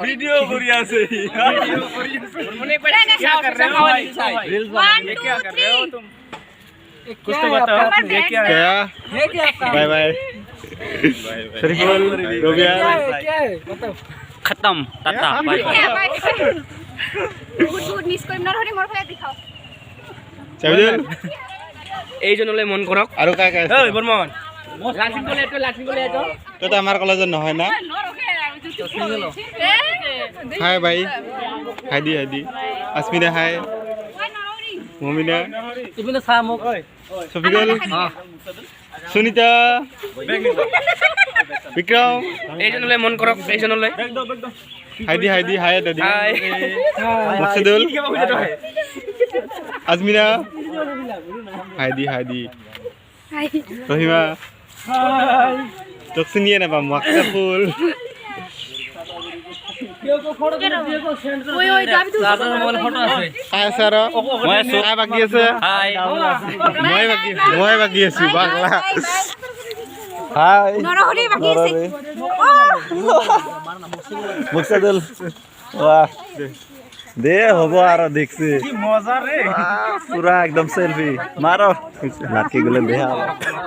Video করি আছে कुछ तो बताओ ये क्या है? बाय बाय शरीफुल रोबिया खत्म tata bye bye good miss Karim না ধৰি মোৰ ফালে দেখাও চাবিদুল এই জনলে মন কৰক আৰু কাই কাই এই বৰ্মন লাঠিন বলে এটো তো আমাৰ কলেজত নহয় না হাই ভাই হাইদি আসমিনা হাই মমিনা ইপিনে চা মোক সফিকুল সুনিতা বিক্রম এই জনলে মন কৰক এই জনলে হাইদি হাই দাদি মকসুদুল আজমিনা হাইদি রহিমা তোক চিনিয়ে নাপাম মকসুদুল ওই যাবি তুই মোৰ ফটো আছে হাই স্যার মই আছো হাই বাকি আছে হাই মই বাকি আছো বাংলা হাই নরহরি বাকি আছে মকসুদুল বাহ দে হবো আর দেখছি কি মজা রে পুরা একদম সেলফি মারো লাকি গুলো দে